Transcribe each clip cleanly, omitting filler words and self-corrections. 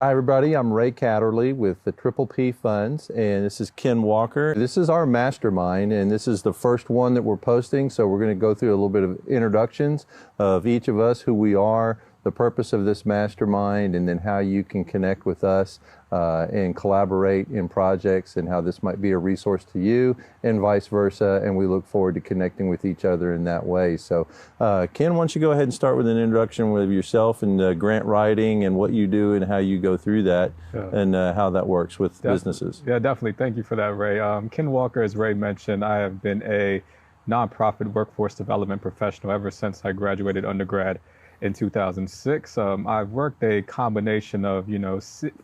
Hi, everybody. I'm Ray Catterley with the Triple P Funds, and this is Ken Walker. This is our mastermind, and this is the first one that we're posting. So we're going to go through a little bit of introductions of each of us, who we are, the purpose of this mastermind, and then how you can connect with us and collaborate in projects, and how this might be a resource to you, and vice versa. And we look forward to connecting with each other in that way. So, Ken, why don't you go ahead and start with an introduction with yourself and grant writing and what you do and how you go through that, Yeah, and how that works with businesses. yeah, definitely. Thank you for that, Ray. Ken Walker, as Ray mentioned, I have been a nonprofit workforce development professional ever since I graduated undergrad in 2006. I've worked a combination of,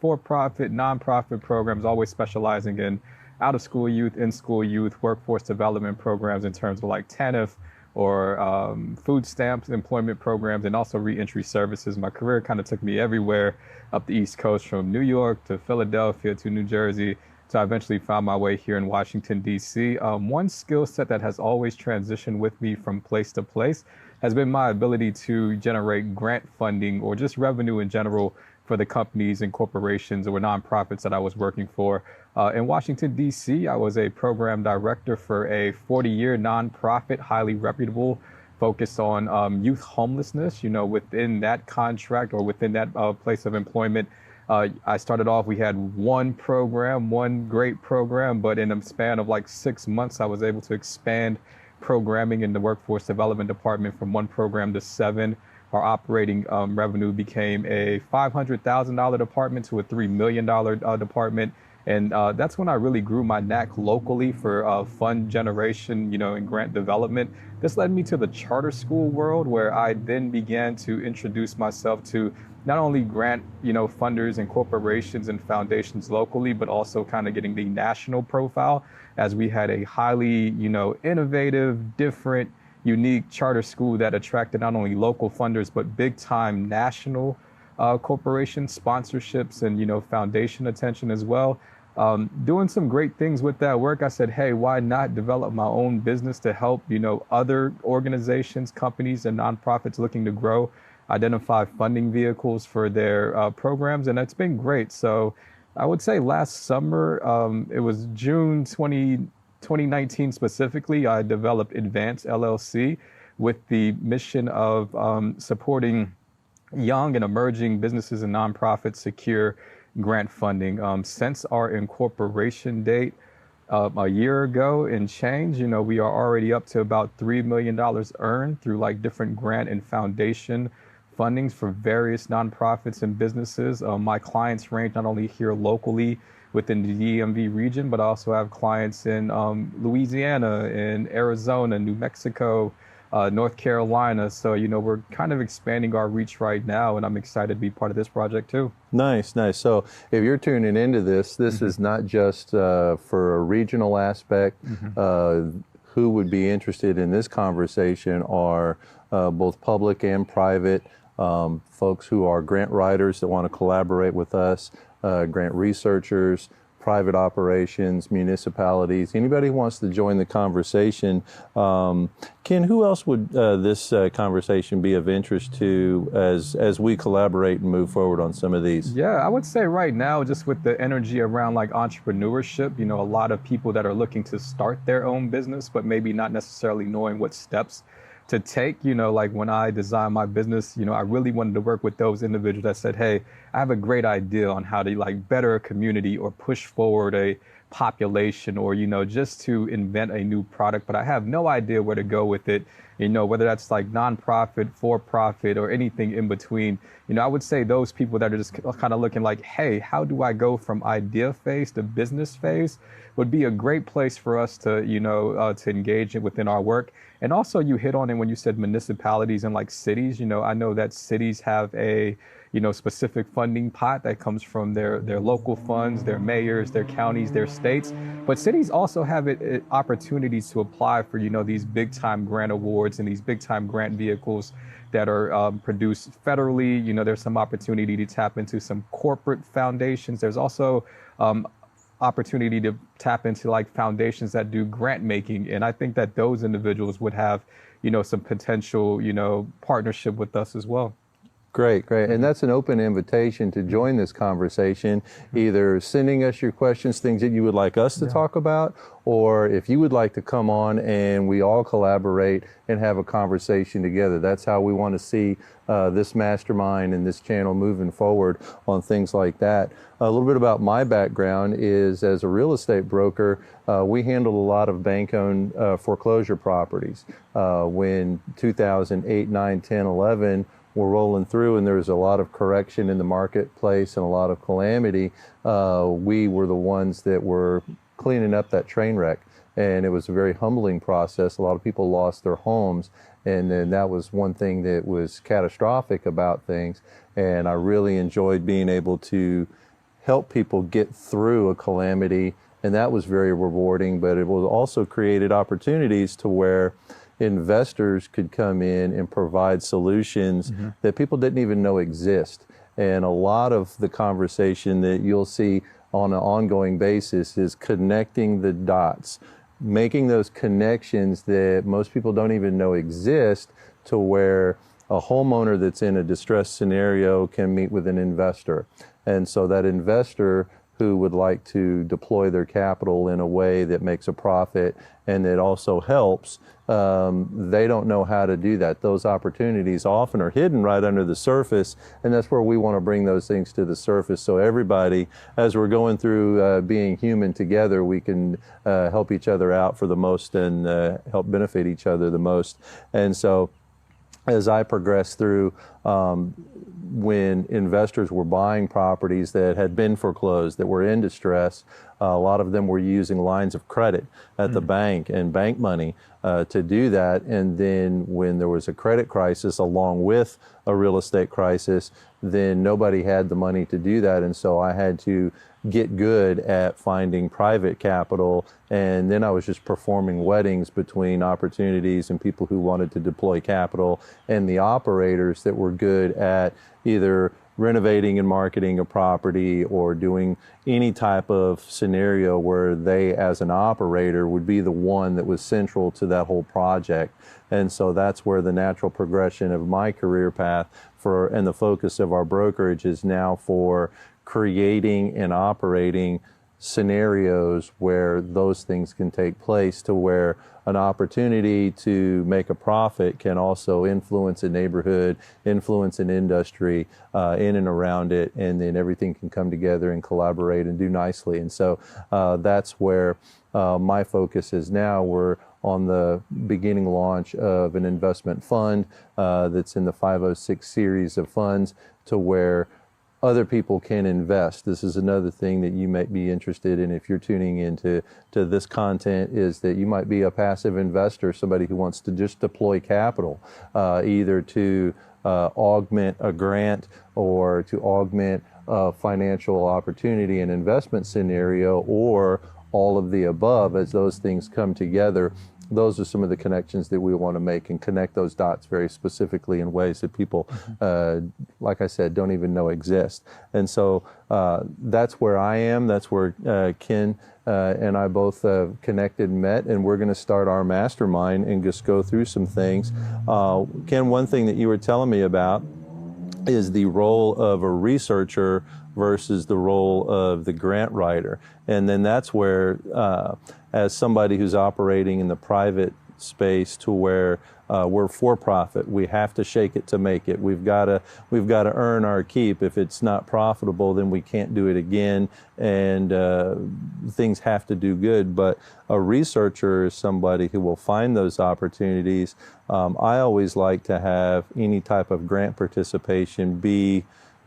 for-profit, nonprofit programs, always specializing in out-of-school youth, in-school youth, workforce development programs in terms of like TANF or food stamps, employment programs, and also reentry services. My career kind of took me everywhere up the East Coast, from New York to Philadelphia to New Jersey. So I eventually found my way here in Washington, D.C. One skill set that has always transitioned with me from place to place has been my ability to generate grant funding or just revenue in general for the companies and corporations or nonprofits that I was working for. In Washington, D.C., I was a program director for a 40-year nonprofit, highly reputable, focused on youth homelessness. Within that contract or within that place of employment, I started off, we had one program, one great program, but in a span of like 6 months, I was able to expand programming in the workforce development department from one program to seven. Our operating revenue became a $500,000 department to a $3 million department. And that's when I really grew my knack locally for fund generation, and grant development. This led me to the charter school world, where I then began to introduce myself to not only grant, funders and corporations and foundations locally, but also kind of getting the national profile, as we had a highly, innovative, different, unique charter school that attracted not only local funders, but big time national corporation sponsorships and, foundation attention as well. Doing some great things with that work, I said, hey, why not develop my own business to help, other organizations, companies, and nonprofits looking to grow, identify funding vehicles for their programs. And it's been great. So I would say last summer, it was June 2019 specifically, I developed Advance LLC with the mission of supporting young and emerging businesses and nonprofits secure grant funding. Since our incorporation date a year ago and change, we are already up to about $3 million earned through like different grant and foundation fundings for various nonprofits and businesses. My clients range not only here locally within the DMV region, but I also have clients in Louisiana, in Arizona, New Mexico, North Carolina. So, we're kind of expanding our reach right now, and I'm excited to be part of this project too. Nice, nice. So if you're tuning into this is not just for a regional aspect. Who would be interested in this conversation are both public and private folks who are grant writers that want to collaborate with us, grant researchers, private operations, municipalities, anybody who wants to join the conversation. Ken, who else would this conversation be of interest to as we collaborate and move forward on some of these? Yeah, I would say right now, just with the energy around like entrepreneurship, a lot of people that are looking to start their own business, but maybe not necessarily knowing what steps to take. Like when I designed my business, I really wanted to work with those individuals that said, hey, I have a great idea on how to like better a community or push forward a population or, just to invent a new product, but I have no idea where to go with it, whether that's like nonprofit, for profit, or anything in between. I would say those people that are just kind of looking like, hey, how do I go from idea phase to business phase would be a great place for us to, to engage within our work. And also you hit on it when you said municipalities and like cities. I know that cities have a, specific funding pot that comes from their local funds, their mayors, their counties, their states. But cities also have opportunities to apply for, these big time grant awards and these big time grant vehicles that are produced federally. There's some opportunity to tap into some corporate foundations. There's also opportunity to tap into like foundations that do grant making. And I think that those individuals would have, some potential, partnership with us as well. Great, great. And that's an open invitation to join this conversation, either sending us your questions, things that you would like us to talk about, or if you would like to come on and we all collaborate and have a conversation together. That's how we want to see this mastermind and this channel moving forward on things like that. A little bit about my background is as a real estate broker, we handled a lot of bank-owned foreclosure properties. When 2008, 9, 10, 11 were rolling through and there was a lot of correction in the marketplace and a lot of calamity, we were the ones that were cleaning up that train wreck. And it was a very humbling process. A lot of people lost their homes, and then that was one thing that was catastrophic about things. And I really enjoyed being able to help people get through a calamity, and that was very rewarding. But it was also created opportunities to where investors could come in and provide solutions that people didn't even know exist. And a lot of the conversation that you'll see on an ongoing basis is connecting the dots, making those connections that most people don't even know exist, to where a homeowner that's in a distressed scenario can meet with an investor. And so that investor who would like to deploy their capital in a way that makes a profit and that also helps, they don't know how to do that. Those opportunities often are hidden right under the surface, and that's where we want to bring those things to the surface, so everybody, as we're going through being human together, we can help each other out for the most and help benefit each other the most. And so as I progressed through, when investors were buying properties that had been foreclosed, that were in distress, a lot of them were using lines of credit at the bank and bank money to do that. And then when there was a credit crisis along with a real estate crisis, then nobody had the money to do that. And so I had to get good at finding private capital. And then I was just performing weddings between opportunities and people who wanted to deploy capital, and the operators that were good at either renovating and marketing a property or doing any type of scenario where they, as an operator, would be the one that was central to that whole project. And so that's where the natural progression of my career path and the focus of our brokerage is now for creating and operating scenarios where those things can take place, to where an opportunity to make a profit can also influence a neighborhood, influence an industry in and around it, and then everything can come together and collaborate and do nicely. And so that's where my focus is now. We're on the beginning launch of an investment fund that's in the 506 series of funds, to where other people can invest. This is another thing that you might be interested in if you're tuning into this content, is that you might be a passive investor, somebody who wants to just deploy capital, either to augment a grant or to augment a financial opportunity and investment scenario, or all of the above. As those things come together, those are some of the connections that we want to make, and connect those dots very specifically in ways that people, like I said, don't even know exist. And so that's where I am. That's where Ken and I both connected and met, and we're going to start our mastermind and just go through some things. Ken, one thing that you were telling me about is the role of a researcher versus the role of the grant writer. And then that's where, as somebody who's operating in the private space, to where we're for profit, we have to shake it to make it. We've got to earn our keep. If it's not profitable, then we can't do it again, and things have to do good. But a researcher is somebody who will find those opportunities. I always like to have any type of grant participation be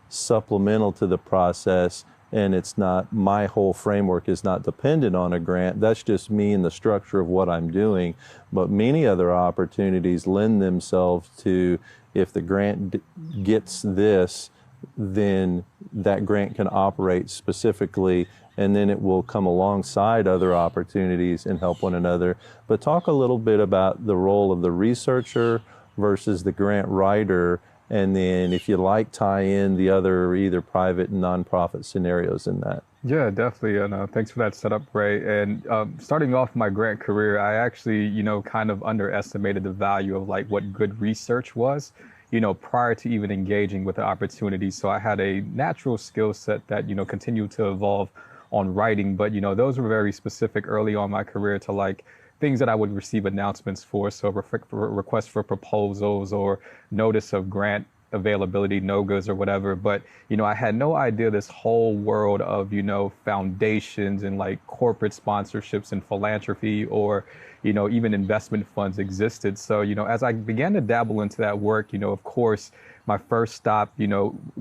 supplemental to the process, and it's not, my whole framework is not dependent on a grant. That's just me and the structure of what I'm doing. But many other opportunities lend themselves to, if the grant gets this, then that grant can operate specifically, and then it will come alongside other opportunities and help one another. But talk a little bit about the role of the researcher versus the grant writer, and then, if you like, tie in the other either private and nonprofit scenarios in that. Yeah, definitely. And thanks for that setup, Ray. And starting off my grant career, I actually, kind of underestimated the value of like what good research was. prior to even engaging with the opportunity. So I had a natural skill set that, continued to evolve on writing. But, those were very specific early on in my career to like things that I would receive announcements for. So requests for proposals or notice of grant availability, no-goes or whatever. But, I had no idea this whole world of, foundations and like corporate sponsorships and philanthropy or, even investment funds existed. So, as I began to dabble into that work, of course, my first stop,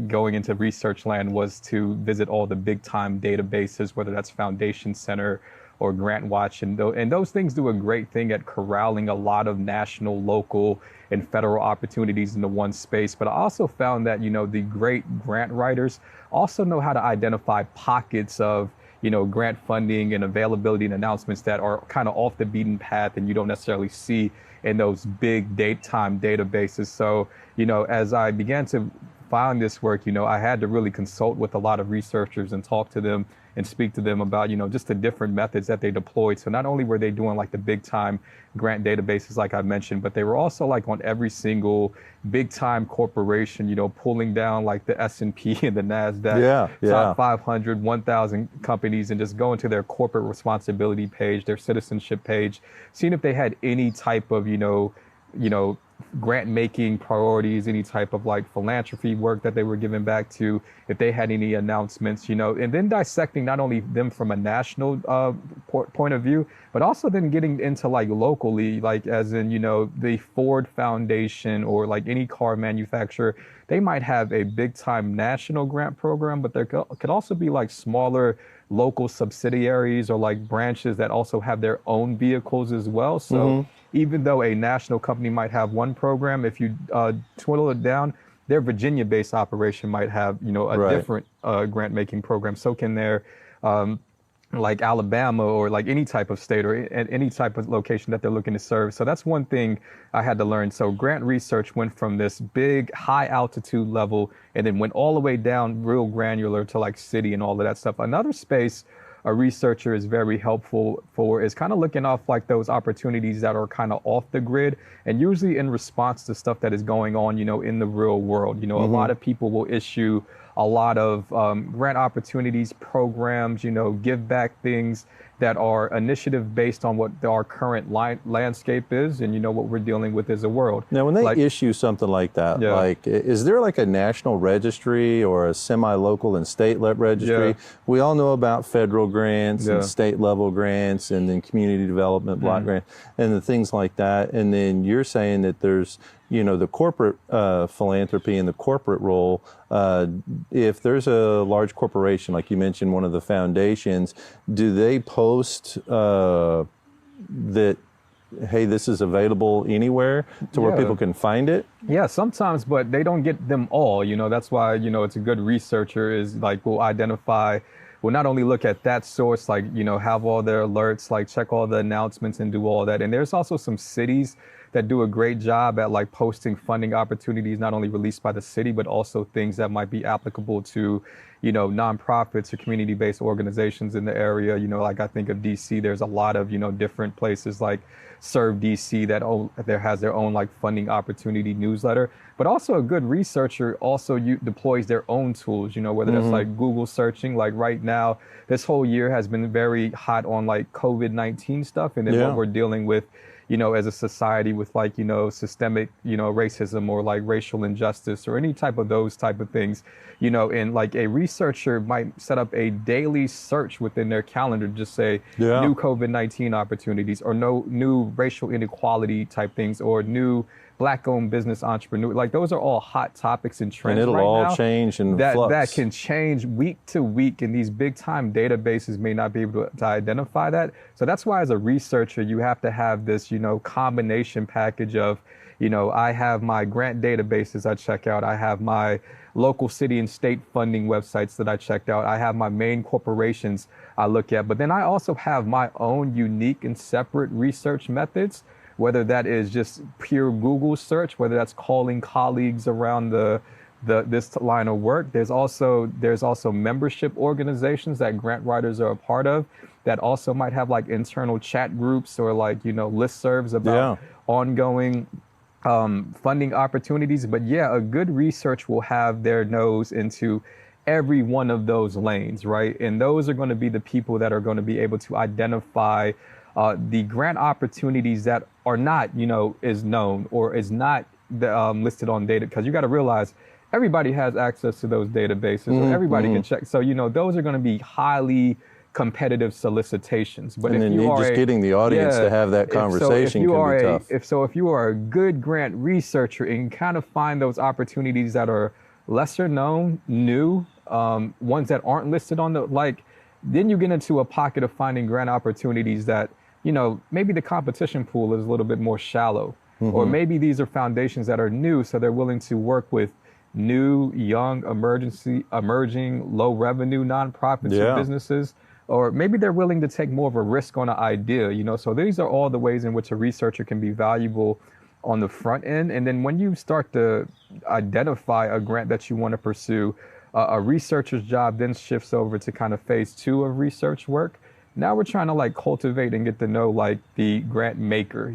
going into research land was to visit all the big time databases, whether that's Foundation Center or Grant Watch. And those things do a great thing at corralling a lot of national, local, and federal opportunities into one space. But I also found that, the great grant writers also know how to identify pockets of, grant funding and availability and announcements that are kind of off the beaten path and you don't necessarily see in those big date-time databases. So, as I began to find this work, I had to really consult with a lot of researchers and talk to them and speak to them about, just the different methods that they deployed. So not only were they doing like the big time grant databases, like I mentioned, but they were also like on every single big time corporation, pulling down like the S&P and the NASDAQ, top 500, 1,000 companies and just going to their corporate responsibility page, their citizenship page, seeing if they had any type of, grant making priorities, any type of like philanthropy work that they were giving back to, if they had any announcements, and then dissecting not only them from a national point of view, but also then getting into like locally, like as in, the Ford Foundation or like any car manufacturer, they might have a big time national grant program, but there could also be like smaller local subsidiaries or like branches that also have their own vehicles as well. So even though a national company might have one program, if you twiddle it down, their Virginia-based operation might have, a different grant-making program. So can their like Alabama or like any type of state or any type of location that they're looking to serve. So that's one thing I had to learn. So grant research went from this big high altitude level and then went all the way down real granular to like city and all of that stuff. Another space a researcher is very helpful for is kind of looking off like those opportunities that are kind of off the grid and usually in response to stuff that is going on, in the real world. A lot of people will issue a lot of grant opportunities, programs, give back things that are initiative based on what our current landscape is and what we're dealing with as a world. Now, when they issue something like that, like is there like a national registry or a semi-local and state registry? We all know about federal grants and state level grants and then community development block grants and the things like that. And then you're saying that there's the corporate philanthropy and the corporate role. If there's a large corporation, like you mentioned, one of the foundations, do they post that, hey, this is available anywhere to where people can find it? Yeah, sometimes, but they don't get them all. That's why, it's a good researcher is like, will identify, will not only look at that source, like, have all their alerts, like check all the announcements and do all that. And there's also some cities that do a great job at like posting funding opportunities, not only released by the city, but also things that might be applicable to, nonprofits or community-based organizations in the area. Like I think of DC, there's a lot of, different places like Serve DC that there has their own like funding opportunity newsletter, but also a good researcher also deploys their own tools, whether that's like Google searching, like right now, this whole year has been very hot on like COVID-19 stuff. And then what we're dealing with, as a society with like, systemic, racism or like racial injustice or any type of those type of things, and like a researcher might set up a daily search within their calendar to just say new COVID-19 opportunities or no new racial inequality type things or new Black-owned business entrepreneur. Like those are all hot topics and trends and it'll all change and flux. That can change week to week, and these big-time databases may not be able to identify that. So that's why, as a researcher, you have to have this, combination package of, I have my grant databases I check out. I have my local city and state funding websites that I checked out. I have my main corporations I look at, but then I also have my own unique and separate research methods, whether that is just pure Google search, whether that's calling colleagues around this line of work. There's also membership organizations that grant writers are a part of that also might have like internal chat groups or like, listservs about ongoing funding opportunities. But yeah, a good research will have their nose into every one of those lanes, right? And those are going to be the people that are going to be able to identify the grant opportunities that are not, is known or is not listed on data. Because you got to realize everybody has access to those databases, or everybody can check. So, those are going to be highly competitive solicitations. But and if then you are just getting the audience to have that conversation can be tough. If you are a good grant researcher and kind of find those opportunities that are lesser known, new, ones that aren't listed on then you get into a pocket of finding grant opportunities that, maybe the competition pool is a little bit more shallow, or maybe these are foundations that are new, so they're willing to work with new, young, emerging, low revenue nonprofits or businesses, or maybe they're willing to take more of a risk on an idea, So these are all the ways in which a researcher can be valuable on the front end. And then when you start to identify a grant that you want to pursue, a researcher's job then shifts over to kind of phase 2 of research work. Now we're trying to cultivate and get to know the grant maker,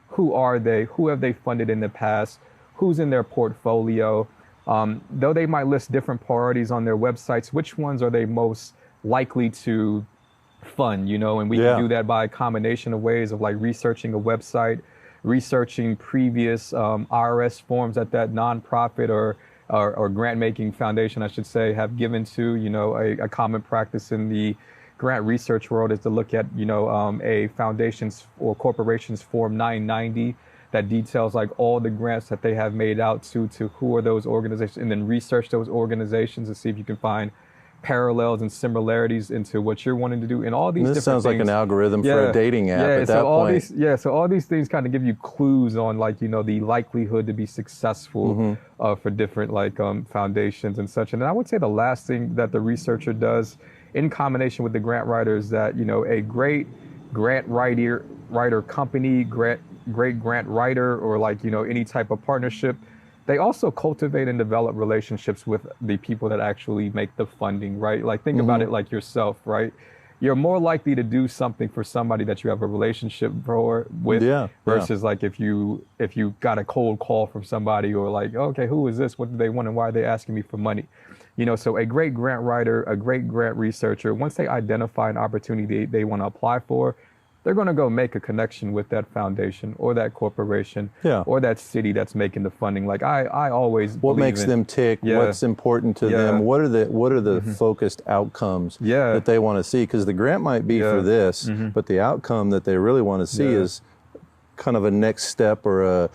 who are they? Who have they funded in the past? Who's in their portfolio? Though they might list different priorities on their websites, which ones are they most likely to fund, and we can do that by a combination of ways of researching a website, researching previous IRS forms that nonprofit or grant-making foundation, I should say, have given to, a common practice in the grant research world is to look at, a foundation's or corporation's Form 990 that details all the grants that they have made out to who are those organizations, and then research those organizations to see if you can find parallels and similarities into what you're wanting to do. And all these different sounds things, like an algorithm for a dating app at that point. So all these things kind of give you clues on the likelihood to be successful for different foundations and such. And then I would say the last thing that the researcher does in combination with the grant writer is that, a great grant writer company, great grant writer, or any type of partnership, they also cultivate and develop relationships with the people that actually make the funding, right? Think about it like yourself, right? You're more likely to do something for somebody that you have a relationship with versus if you got a cold call from somebody, or okay, who is this? What do they want and why are they asking me for money? So a great grant writer, a great grant researcher, once they identify an opportunity they want to apply for, they're going to go make a connection with that foundation or that corporation or that city that's making the funding. I always what makes them tick, what's important to them, what are the focused outcomes that they want to see, because the grant might be for this, but the outcome that they really want to see is kind of a next step, or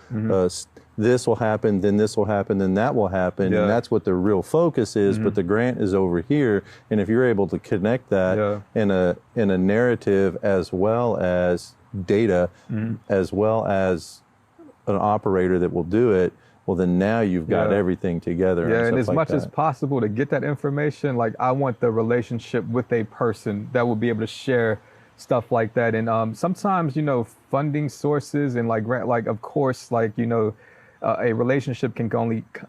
this will happen, then this will happen, then that will happen, and that's what the real focus is. But the grant is over here, and if you're able to connect that in a narrative, as well as data, as well as an operator that will do it, well, then now you've got everything together. And as much as possible to get that information, I want the relationship with a person that will be able to share stuff like that. And sometimes, funding sources and grant, of course, a relationship can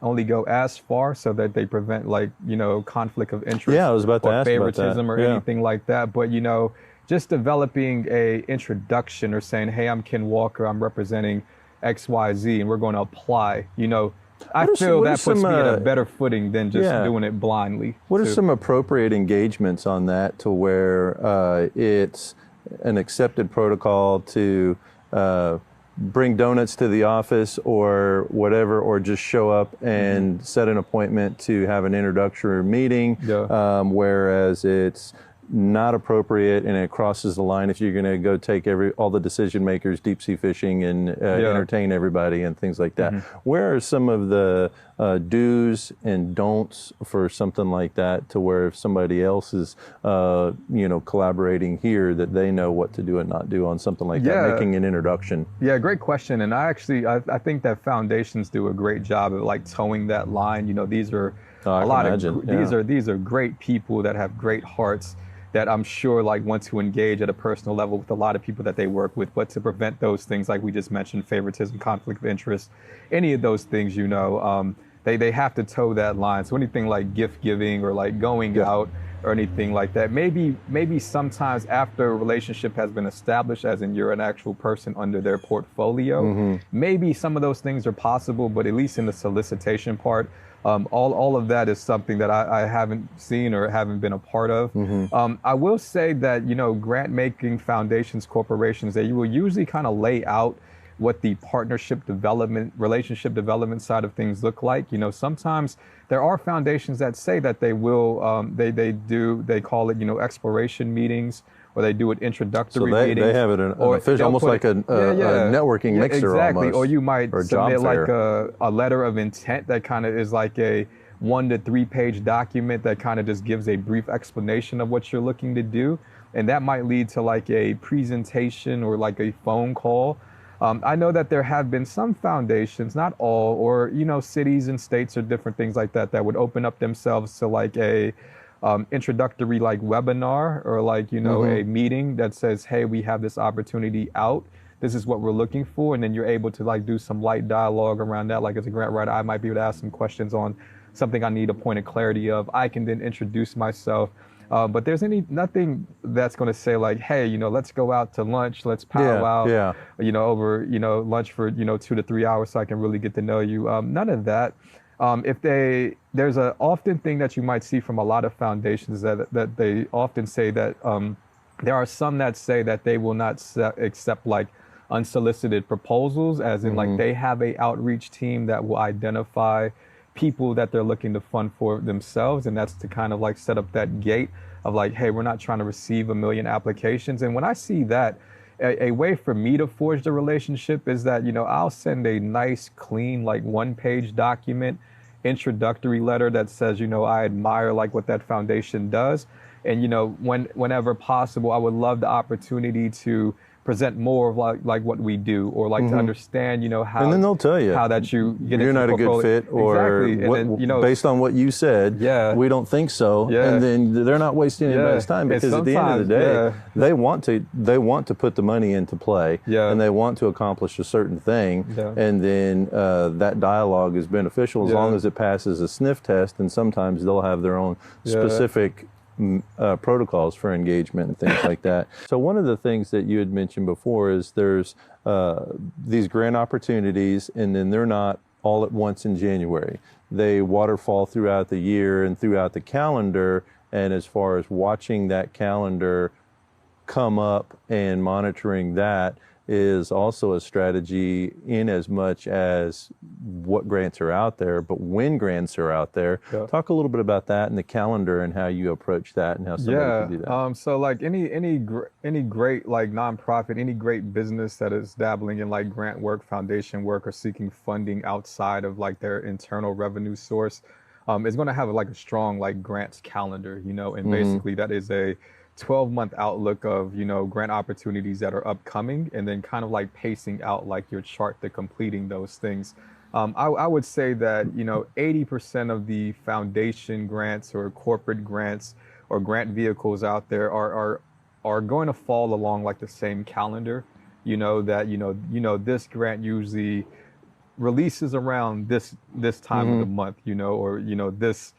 only go as far, so that they prevent conflict of interest, I was about to ask favoritism about that. or anything like that. But just developing a introduction or saying, hey, I'm Ken Walker, I'm representing XYZ, and we're going to apply. I feel that puts me at a better footing than just doing it blindly. What are some appropriate engagements on that, to where it's an accepted protocol to bring donuts to the office or whatever, or just show up and set an appointment to have an introductory meeting, whereas it's not appropriate and it crosses the line if you're going to go take all the decision makers deep sea fishing and entertain everybody and things like that. Where are some of the do's and don'ts for something like that, to where if somebody else is collaborating here, that they know what to do and not do on something like that, making an introduction? Great question. And I think that foundations do a great job of towing that line. These are these are great people that have great hearts, that I'm sure want to engage at a personal level with a lot of people that they work with. But to prevent those things, like we just mentioned, favoritism, conflict of interest, any of those things, they have to toe that line. So anything like gift giving or going out or anything like that. Maybe sometimes after a relationship has been established, as in you're an actual person under their portfolio, maybe some of those things are possible, but at least in the solicitation part, all of that is something that I haven't seen or haven't been a part of. I will say that, grant making foundations, corporations, that you will usually kind of lay out what the partnership development, relationship development side of things look like. Sometimes there are foundations that say that they will, they call it, exploration meetings, or they do it introductory meetings. They have it an official, almost like a networking mixer exactly. almost. Or you might submit like fair. a letter of intent that kind of is like a 1 to 3 page document that kind of just gives a brief explanation of what you're looking to do. And that might lead to like a presentation or like a phone call. I know that there have been some foundations, not all, or, cities and states or different things like that, that would open up themselves to like a introductory like webinar or like, a meeting that says, hey, we have this opportunity out. This is what we're looking for. And then you're able to like do some light dialogue around that. Like as a grant writer, I might be able to ask some questions on something I need a point of clarity of. I can then introduce myself. But there's nothing that's going to say like, hey, let's go out to lunch, let's powwow, over, lunch for, 2 to 3 hours so I can really get to know you. None of that. There's a often thing that you might see from a lot of foundations that they often say that there are some that say that they will not accept like unsolicited proposals, as in like they have a outreach team that will identify people that they're looking to fund for themselves. And that's to kind of like set up that gate of like, hey, we're not trying to receive 1 million applications. And when I see that, a way for me to forge the relationship is that, I'll send a nice, clean, like 1-page document, introductory letter that says, I admire like what that foundation does. And, whenever possible, I would love the opportunity to present more of like what we do, or like to understand, how, and then they'll tell you how that you get you're not a good fit, or exactly. And then, based on what you said, we don't think so. And then they're not wasting anybody's time, because at the end of the day, they want to put the money into play, and they want to accomplish a certain thing. And then that dialogue is beneficial as long as it passes a sniff test. And sometimes they'll have their own specific protocols for engagement and things like that. So one of the things that you had mentioned before is there's these grant opportunities, and then they're not all at once in January. They waterfall throughout the year and throughout the calendar. And as far as watching that calendar come up and monitoring that is also a strategy, in as much as what grants are out there, but when grants are out there. Talk a little bit about that and the calendar and how you approach that and how somebody can do that. So like any great like nonprofit, any great business that is dabbling in like grant work, foundation work, or seeking funding outside of like their internal revenue source, is going to have like a strong like grants calendar, and basically that is a 12-month outlook of, grant opportunities that are upcoming, and then kind of like pacing out like your chart to completing those things. I would say that, 80% of the foundation grants or corporate grants or grant vehicles out there are going to fall along like the same calendar, this grant usually releases around this time of the month, or, this,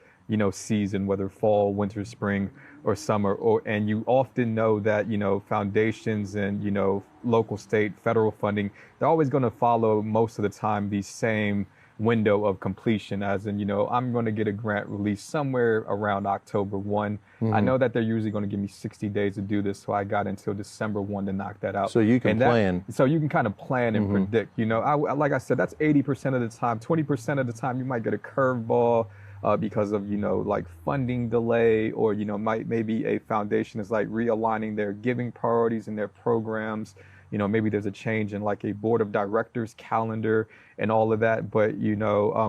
season, whether fall, winter, spring, or summer, and you often know that, foundations and, local, state, federal funding, they're always going to follow most of the time the same window of completion, as in, I'm going to get a grant released somewhere around October 1. I know that they're usually going to give me 60 days to do this, so I got until December 1 to knock that out. So you can plan. So you can kind of plan and predict, like I said, that's 80% of the time. 20% of the time you might get a curveball, because of, like funding delay, or, maybe a foundation is like realigning their giving priorities and their programs. Maybe there's a change in like a board of directors calendar and all of that. But,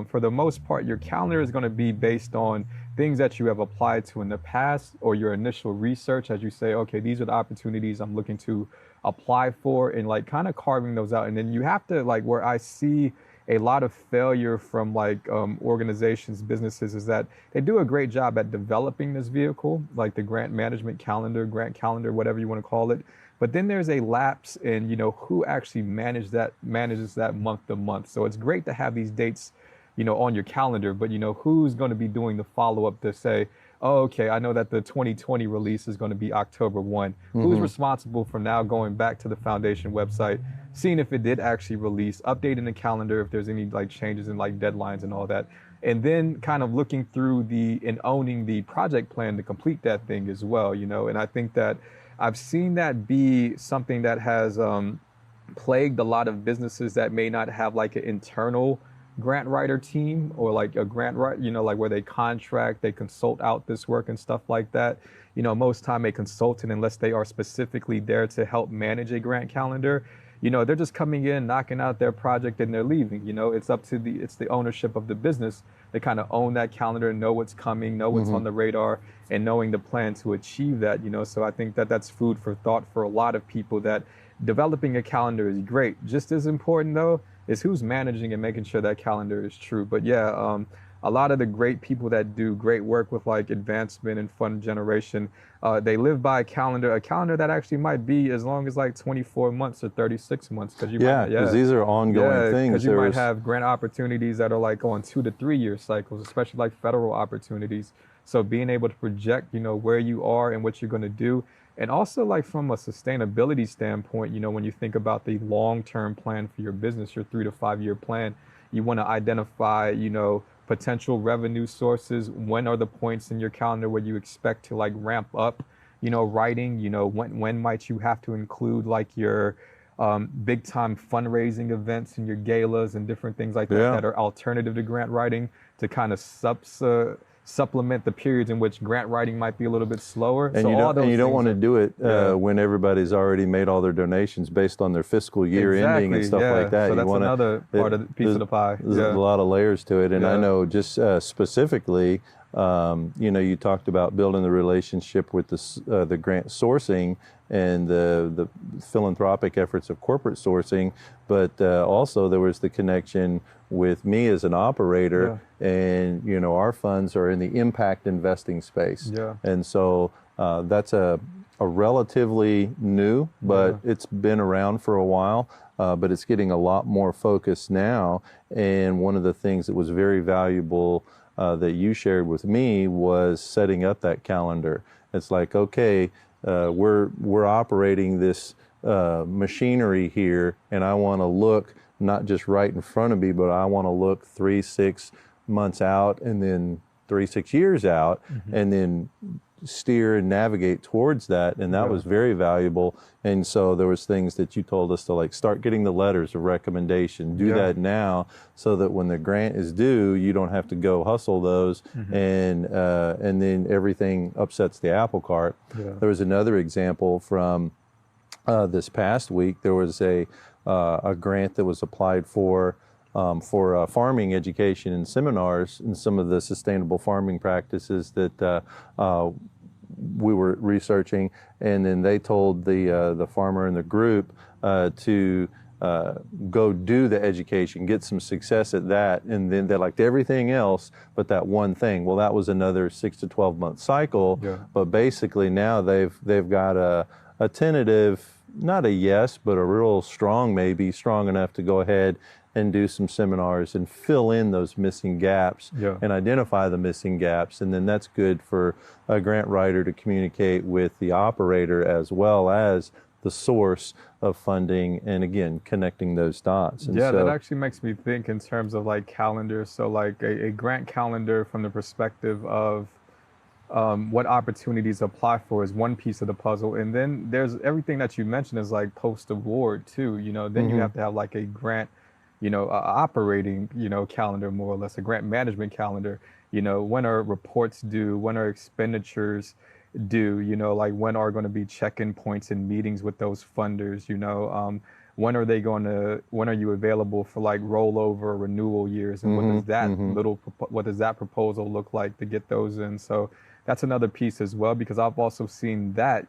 for the most part, your calendar is going to be based on things that you have applied to in the past, or your initial research, as you say, okay, these are the opportunities I'm looking to apply for, and like kind of carving those out. And then you have to, like, where I see a lot of failure from like organizations, businesses, is that they do a great job at developing this vehicle, like the grant management calendar, grant calendar, whatever you want to call it. But then there's a lapse in, who actually manages that month to month. So it's great to have these dates, on your calendar, but who's going to be doing the follow up to say, oh, okay, I know that the 2020 release is going to be October 1. Who's responsible for now going back to the foundation website, seeing if it did actually release, updating the calendar if there's any like changes in like deadlines and all that, and then kind of looking through and owning the project plan to complete that thing as well, and I think that I've seen that be something that has plagued a lot of businesses that may not have like an internal grant writer team, or like a grant writer, like where they contract, they consult out this work and stuff like that. Most time a consultant, unless they are specifically there to help manage a grant calendar, they're just coming in, knocking out their project, and they're leaving. It's up to it's the ownership of the business. They kind of own that calendar, know what's coming, know what's on the radar, and knowing the plan to achieve that. So I think that that's food for thought for a lot of people, that developing a calendar is great. Just as important though is who's managing and making sure that calendar is true. But yeah, a lot of the great people that do great work with like advancement and fund generation, they live by a calendar that actually might be as long as like 24 months or 36 months. Because these are ongoing things. Because you might have grant opportunities that are like on 2 to 3 year cycles, especially like federal opportunities. So being able to project, where you are and what you're going to do. And also like from a sustainability standpoint, when you think about the long-term plan for your business, your 3 to 5 year plan, you want to identify, potential revenue sources. When are the points in your calendar where you expect to like ramp up, writing, when might you have to include like your big time fundraising events and your galas and different things like that are alternative to grant writing, to kind of supplement the periods in which grant writing might be a little bit slower. And you don't want to do it when everybody's already made all their donations based on their fiscal year ending and stuff like that. So that's another part of the piece of the pie. There's a lot of layers to it. And I know just specifically, you talked about building the relationship with the grant sourcing and the philanthropic efforts of corporate sourcing, but also there was the connection with me as an operator, and our funds are in the impact investing space, and so that's a relatively new, but it's been around for a while, but it's getting a lot more focus now. And one of the things that was very valuable that you shared with me was setting up that calendar. It's like, okay, we're operating this machinery here, and I want to look not just right in front of me, but I want to look 3-6 months out, and then 3-6 years out, and then steer and navigate towards that. And that was very valuable. And so there was things that you told us to like start getting the letters of recommendation, do that now, so that when the grant is due, you don't have to go hustle those, and then everything upsets the apple cart. There was another example from this past week. There was a grant that was applied for farming education and seminars, and some of the sustainable farming practices that we were researching. And then they told the farmer in the group to go do the education, get some success at that, and then they liked everything else but that one thing. Well, that was another 6 to 12 month cycle. But basically now they've got a tentative, not a yes, but a real strong, maybe strong enough to go ahead and do some seminars and fill in those missing gaps and identify the missing gaps. And then that's good for a grant writer to communicate with the operator as well as the source of funding, and again, connecting those dots. And so, that actually makes me think in terms of like calendars. So like a grant calendar from the perspective of what opportunities apply for is one piece of the puzzle, and then there's everything that you mentioned is like post-award too. Then you have to have like a grant, operating, calendar, more or less, a grant management calendar. When are reports due? When are expenditures due? Like when are going to be check-in points and meetings with those funders? When are you available for like rollover renewal years? And what does that proposal look like to get those in? So that's another piece as well, because I've also seen that,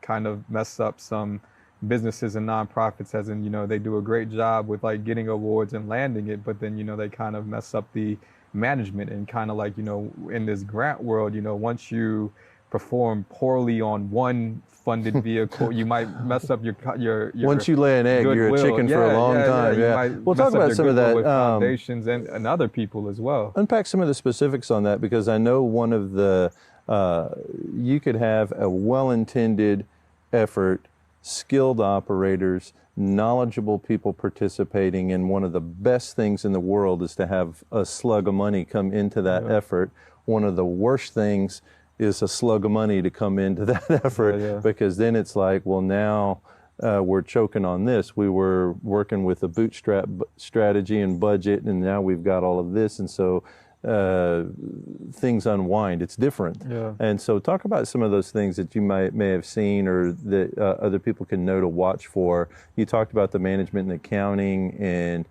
kind of mess up some businesses and nonprofits, as in, they do a great job with like getting awards and landing it, but then, they kind of mess up the management, and kind of like, in this grant world, once you perform poorly on one funded vehicle, you might mess up your Once you lay an egg, you're a goodwill. chicken for a long time. You Yeah. might We'll mess talk up about your some of goodwill that. with foundations and other people as well. Unpack some of the specifics on that, because I know one of the, you could have a well-intended effort, skilled operators, knowledgeable people participating, and one of the best things in the world is to have a slug of money come into that effort. One of the worst things is a slug of money to come into that effort, because then it's like, well, now we're choking on this. We were working with a bootstrap strategy and budget, and now we've got all of this, and so things unwind. It's different. And so talk about some of those things that you may have seen, or that other people can know to watch for. You talked about the management and accounting, and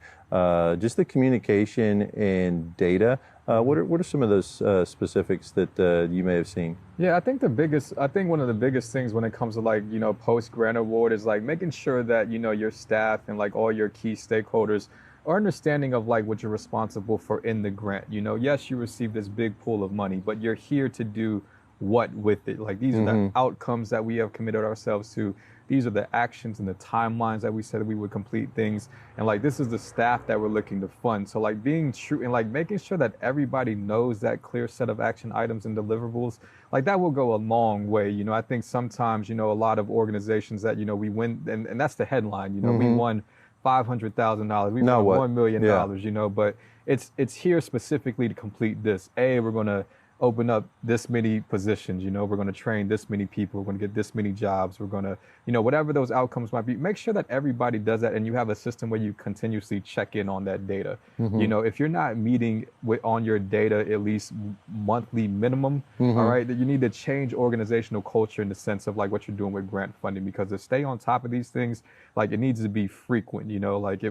just the communication and data. What are some of those specifics that you may have seen? Yeah, I think one of the biggest things when it comes to like, post-grant award is like making sure that, your staff and like all your key stakeholders are understanding of like what you're responsible for in the grant. Yes, you received this big pool of money, but you're here to do what with it? Like these are the outcomes that we have committed ourselves to. These are the actions and the timelines that we said we would complete things. And like, this is the staff that we're looking to fund. So like being true and like making sure that everybody knows that clear set of action items and deliverables, like that will go a long way. I think sometimes, a lot of organizations that, we win, and that's the headline, we won $500,000, we won $1 million, but it's here specifically to complete this. We're going to open up this many positions, we're going to train this many people, we're going to get this many jobs, we're going to, whatever those outcomes might be, make sure that everybody does that, and you have a system where you continuously check in on that data. If you're not meeting on your data at least monthly minimum, all right, that you need to change organizational culture in the sense of like what you're doing with grant funding, because to stay on top of these things, like it needs to be frequent.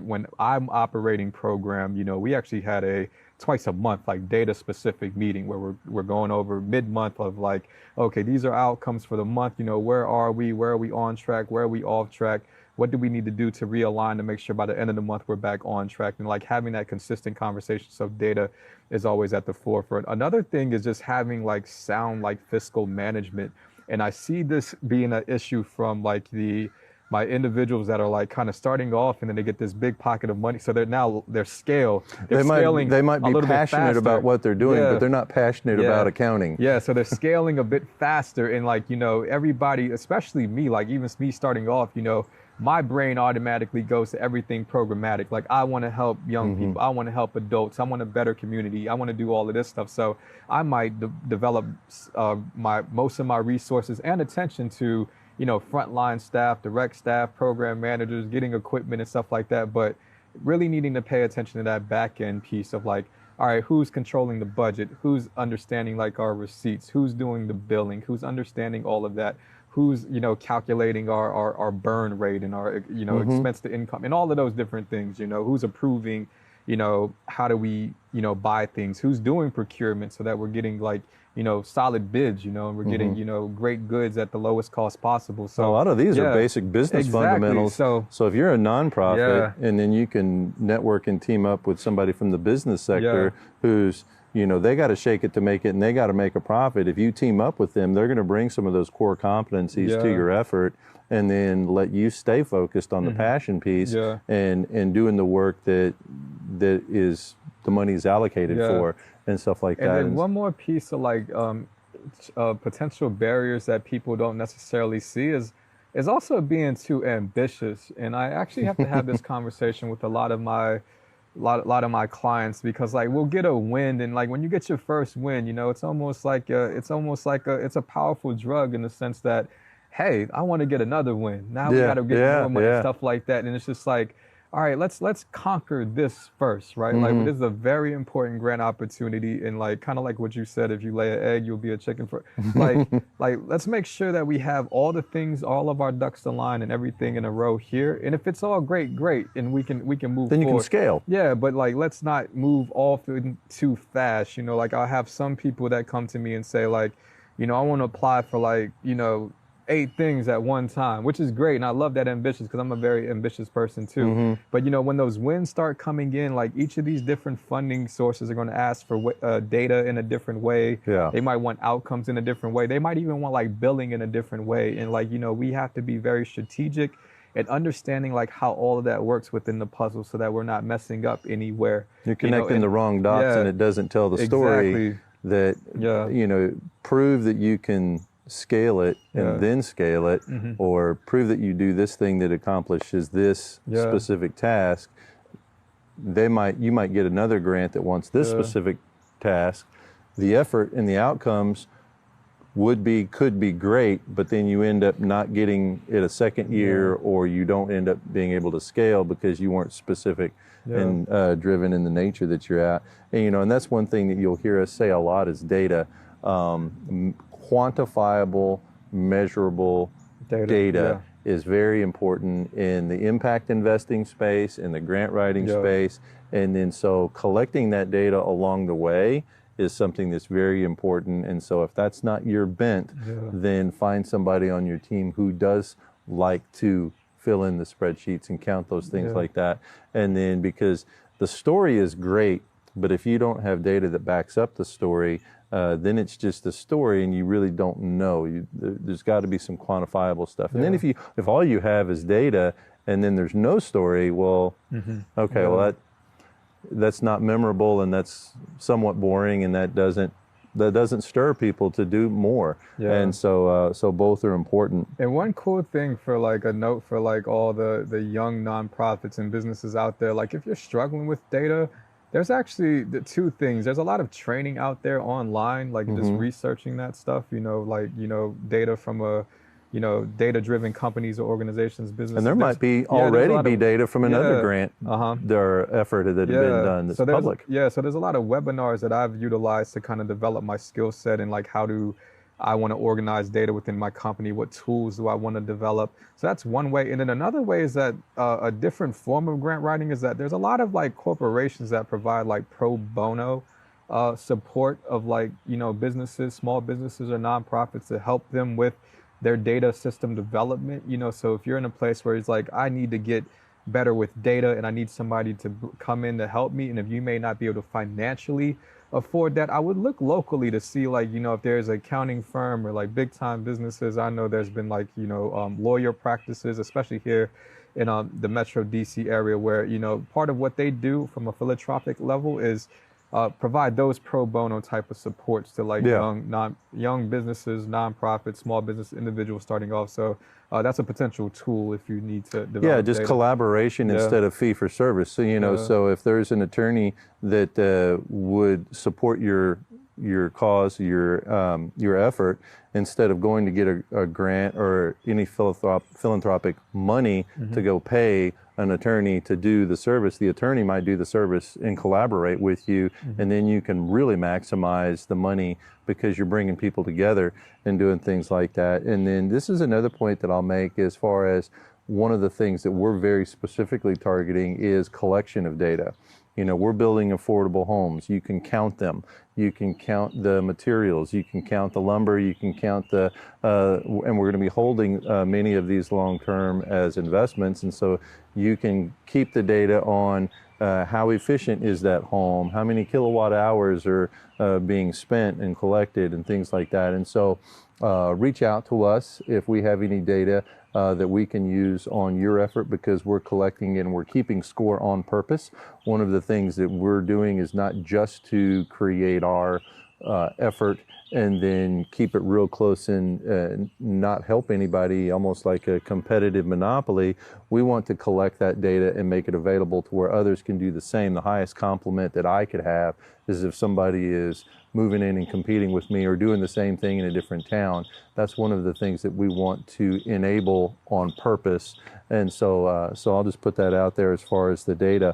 When I'm operating program, we actually had a twice a month, like data specific meeting where we're going over mid-month of like, okay, these are outcomes for the month, where are we on track, where are we off track, what do we need to do to realign to make sure by the end of the month we're back on track, and like having that consistent conversation. So data is always at the forefront. Another thing is just having like sound like fiscal management, and I see this being an issue from like my individuals that are like kind of starting off, and then they get this big pocket of money. So they're scaling they might be passionate about what they're doing, but they're not passionate about accounting. Yeah, so they're scaling a bit faster, and like, everybody, especially me, like even me starting off, my brain automatically goes to everything programmatic. Like I want to help young people, I want to help adults, I want a better community, I want to do all of this stuff. So I might develop most of my resources and attention to frontline staff, direct staff, program managers, getting equipment and stuff like that, but really needing to pay attention to that back end piece of like, all right, who's controlling the budget, who's understanding like our receipts, who's doing the billing, who's understanding all of that, who's calculating our burn rate and our expense to income and all of those different things, who's approving, how do we buy things, who's doing procurement so that we're getting like solid bids, and we're getting, great goods at the lowest cost possible. So a lot of these are basic business fundamentals. So if you're a nonprofit and then you can network and team up with somebody from the business sector who's, they got to shake it to make it, and they got to make a profit. If you team up with them, they're going to bring some of those core competencies to your effort, and then let you stay focused on the passion piece and doing the work that is the money's allocated for and stuff like that. And then one more piece of like potential barriers that people don't necessarily see is also being too ambitious. And I actually have to have this conversation with a lot of my clients, because like we'll get a win, and like when you get your first win, it's almost like it's a powerful drug in the sense that, hey, I want to get another win. Now we got to get more money, stuff like that. And it's just like, all right, let's conquer this first, right? Like this is a very important grant opportunity, and like kind of like what you said, if you lay an egg, you'll be a chicken for like let's make sure that we have all the things, all of our ducks aligned and everything in a row here. And if it's all great, and we can move then forward. You can scale. Yeah, but like let's not move all too fast. Like I'll have some people that come to me and say like, I want to apply for like, 8 things at one time, which is great. And I love that ambitious because I'm a very ambitious person too. But when those wins start coming in, like each of these different funding sources are going to ask for data in a different way. Yeah. They might want outcomes in a different way. They might even want like billing in a different way. And like, we have to be very strategic and understanding like how all of that works within the puzzle so that we're not messing up anywhere. You're connecting the wrong dots, and it doesn't tell the story that, prove that you can scale it and then scale it, or prove that you do this thing that accomplishes this specific task. You might get another grant that wants this specific task. The effort and the outcomes could be great, but then you end up not getting it a second year, or you don't end up being able to scale because you weren't specific and driven in the nature that you're at. And and that's one thing that you'll hear us say a lot is data, quantifiable, measurable data is very important in the impact investing space, in the grant writing space, and then so collecting that data along the way is something that's very important. And so if that's not your bent, then find somebody on your team who does like to fill in the spreadsheets and count those things like that. And then, because the story is great, but if you don't have data that backs up the story, then it's just a story and you really don't know. There's got to be some quantifiable stuff. And then if all you have is data and then there's no story, well, okay, well that's not memorable, and that's somewhat boring, and that doesn't stir people to do more. And so both are important. And one cool thing for like a note for like all the young nonprofits and businesses out there, like if you're struggling with data, there's actually the two things. There's a lot of training out there online, like just researching that stuff, data from data-driven companies or organizations, businesses. And there might be already be data from another grant, their effort that had been done that's public. So there's a lot of webinars that I've utilized to kind of develop my skill set and like how do I want to organize data within my company, what tools do I want to develop. So that's one way. And then another way is that a different form of grant writing is that there's a lot of like corporations that provide like pro bono support of like, businesses, small businesses or nonprofits to help them with their data system development. So if you're in a place where it's like, I need to get better with data and I need somebody to come in to help me, and if you may not be able to financially afford that, I would look locally to see like, if there's an accounting firm or like big time businesses. I know there's been like, lawyer practices, especially here in the Metro DC area, where, part of what they do from a philanthropic level is provide those pro bono type of supports to like young businesses, nonprofits, small business individuals starting off. So that's a potential tool if you need to develop just data. Collaboration instead of fee for service. So so if there's an attorney that would support your cause, your effort, instead of going to get a grant or any philanthropic money to go pay an attorney to do the service, the attorney might do the service and collaborate with you, and then you can really maximize the money because you're bringing people together and doing things like that. And then this is another point that I'll make as far as one of the things that we're very specifically targeting is collection of data. We're building affordable homes. You can count them. You can count the materials. You can count the lumber. You can count and we're going to be holding many of these long-term as investments. And so you can keep the data on how efficient is that home, how many kilowatt hours are being spent and collected and things like that. And so reach out to us if we have any data that we can use on your effort, because we're collecting and we're keeping score on purpose. One of the things that we're doing is not just to create our effort and then keep it real close and not help anybody, almost like a competitive monopoly. We want to collect that data and make it available to where others can do the same. The highest compliment that I could have is if somebody is moving in and competing with me or doing the same thing in a different town. That's one of the things that we want to enable on purpose. And so I'll just put that out there as far as the data.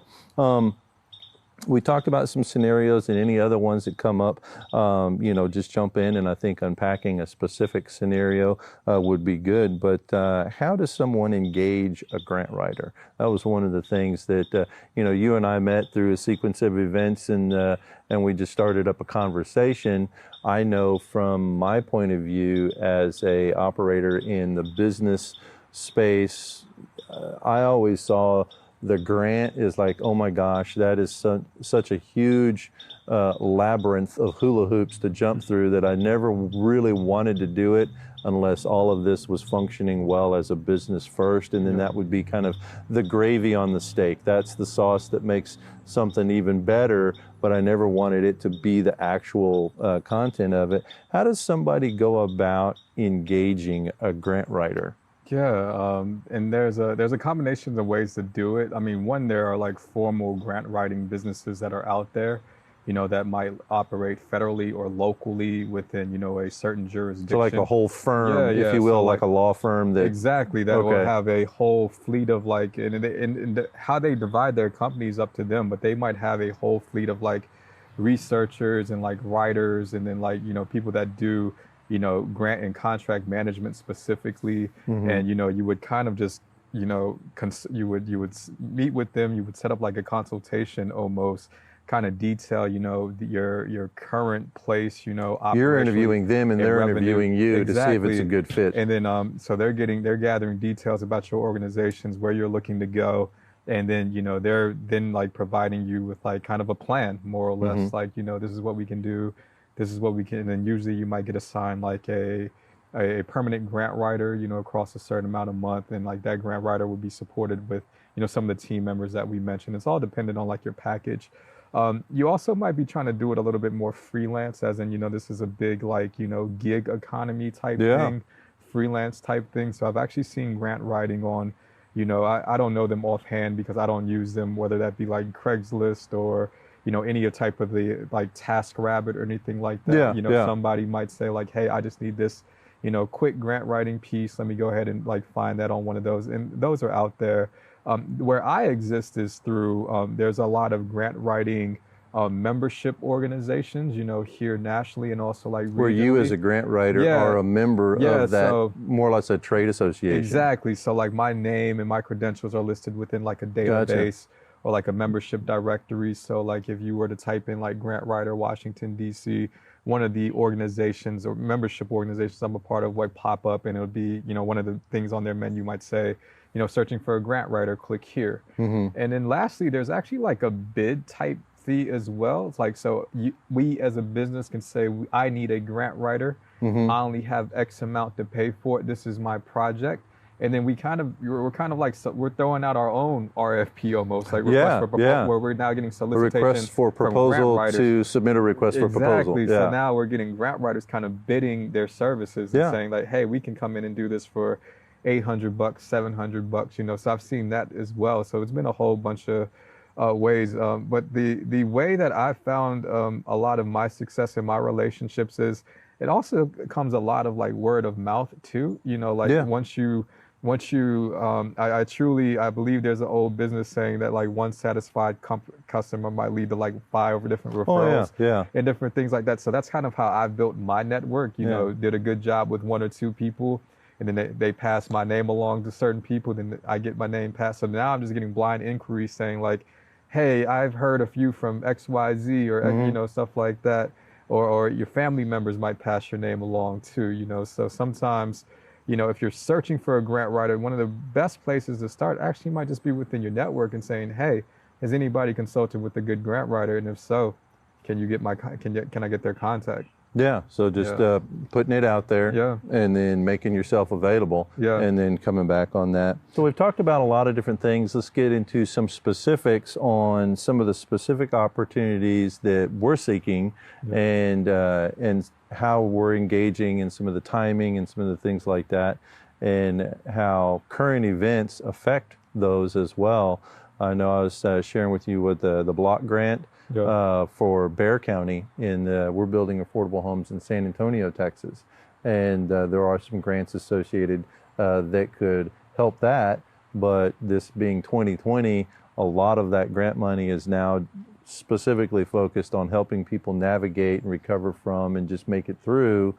We talked about some scenarios and any other ones that come up, just jump in, and I think unpacking a specific scenario would be good. But how does someone engage a grant writer? That was one of the things that, you and I met through a sequence of events, and we just started up a conversation. I know from my point of view as a operator in the business space, I always saw the grant is like, oh my gosh, that is such a huge labyrinth of hula hoops to jump through that I never really wanted to do it unless all of this was functioning well as a business first. And then that would be kind of the gravy on the steak. That's the sauce that makes something even better, but I never wanted it to be the actual content of it. How does somebody go about engaging a grant writer? Yeah, and there's a combination of ways to do it. I mean, one, there are like formal grant writing businesses that are out there, that might operate federally or locally within, a certain jurisdiction. So like a whole firm, Yeah, if you yeah. will, So like a law firm that, exactly, that will okay, have a whole fleet of like, how they divide their companies up to them, but they might have a whole fleet of like researchers and like writers, and then like, people that do, grant and contract management specifically. mm-hmm. And, you would kind of just, meet with them, you would set up like a consultation almost, kind of detail, your current place, You're operationally interviewing them and and they're revenue. interviewing you to see if it's a Exactly. good fit. And then, so they're gathering details about your organizations, where you're looking to go. And then, they're then like providing you with like kind of a plan, more or Mm-hmm. less, like, this is what we can do. This is what we can. And then usually you might get assigned like a permanent grant writer, across a certain amount of month. And like that grant writer would be supported with, some of the team members that we mentioned. It's all dependent on like your package. You also might be trying to do it a little bit more freelance, as in, this is a big like, gig economy type Yeah. thing, freelance type thing. So I've actually seen grant writing on, I don't know them offhand because I don't use them, whether that be like Craigslist or, any type of the like TaskRabbit or anything like that. Yeah. Yeah. Somebody might say like, hey, I just need this, quick grant writing piece. Let me go ahead and like find that on one of those. And those are out there. Where I exist is through, there's a lot of grant writing membership organizations, here nationally and also like regionally. Where you as a grant writer Yeah. are a member Yeah, of that, so more or less a trade association. exactly. So like my name and my credentials are listed within like a Gotcha. database or like a membership directory. So like if you were to type in like grant writer Washington DC, one of the organizations or membership organizations I'm a part of would pop up, and it would be, one of the things on their menu might say, searching for a grant writer, click here. Mm-hmm. And then lastly, there's actually like a bid type fee as well. It's like, so we as a business can say, I need a grant writer. Mm-hmm. I only have X amount to pay for it. This is my project. And then we're kind of like, so we're throwing out our own RFP almost, like request for proposal, where we're now getting A solicitation request for from grant proposal writers. to submit a request for proposal. Exactly. Yeah. So now we're getting grant writers kind of bidding their services and saying like, hey, we can come in and do this for $800, $700, So I've seen that as well. So it's been a whole bunch of ways. But the way that I found a lot of my success in my relationships is it also comes a lot of like word of mouth too. I believe there's an old business saying that like one satisfied customer might lead to like 5 different referrals and different things like that. So that's kind of how I built my network, did a good job with 1 or 2 people, and then they pass my name along to certain people. Then I get my name passed. So now I'm just getting blind inquiries saying like, hey, I've heard of you from XYZ or, stuff like that. Or your family members might pass your name along too, So sometimes, if you're searching for a grant writer, one of the best places to start actually might just be within your network and saying, hey, has anybody consulted with a good grant writer? And if so, can I get their contact? Yeah, so just putting it out there and then making yourself available and then coming back on that. So we've talked about a lot of different things. Let's get into some specifics on some of the specific opportunities that we're seeking and how we're engaging in some of the timing and some of the things like that, and how current events affect those as well. I know I was sharing with you with the block grant for Bexar County. We're building affordable homes in San Antonio, Texas. And there are some grants associated that could help that. But this being 2020, a lot of that grant money is now specifically focused on helping people navigate and recover from and just make it through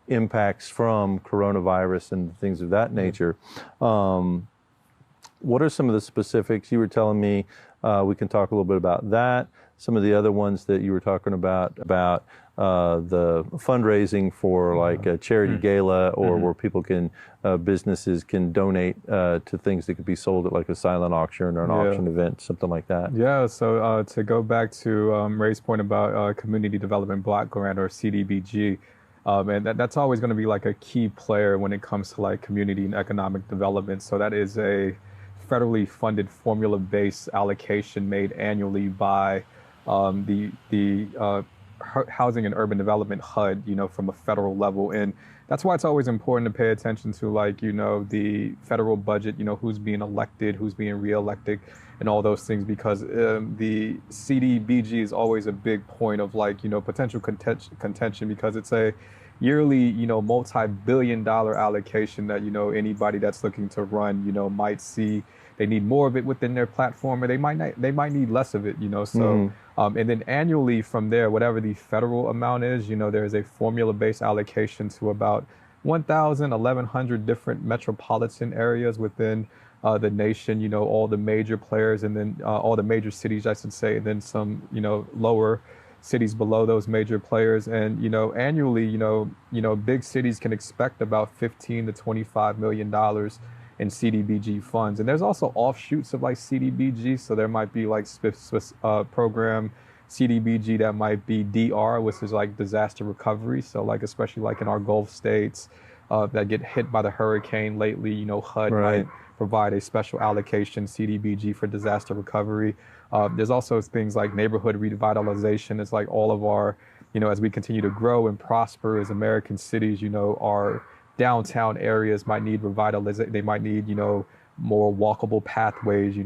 impacts from coronavirus and things of that nature. What are some of the specifics? You were telling me we can talk a little bit about that. Some of the other ones that you were talking about the fundraising for like a charity gala, or where people can, businesses can donate to things that could be sold at like a silent auction or an auction event, something like that. Yeah, so to go back to Ray's point about Community Development Block Grant, or CDBG, and that's always going to be like a key player when it comes to like community and economic development. So that is a federally funded formula-based allocation made annually by the Housing and Urban Development HUD, from a federal level. And that's why it's always important to pay attention to, like, the federal budget, who's being elected, who's being reelected, and all those things, because the CDBG is always a big point of, like, potential contention, because it's a yearly, multi-billion-dollar allocation that, anybody that's looking to run, might see they need more of it within their platform, or they might need less of it, so and then annually from there, whatever the federal amount is, there is a formula-based allocation to about 1,100 different metropolitan areas within the nation, all the major players, and then all the major cities, I should say, and then some, lower cities below those major players. And, annually, big cities can expect about $15 to $25 million in CDBG funds. And there's also offshoots of like CDBG. So there might be like program CDBG that might be DR, which is like disaster recovery. So like, especially like in our Gulf states that get hit by the hurricane lately, HUD might provide a special allocation CDBG for disaster recovery. There's also things like neighborhood revitalization. It's like all of our, as we continue to grow and prosper as American cities, our downtown areas might need revitalization. They might need, more walkable pathways,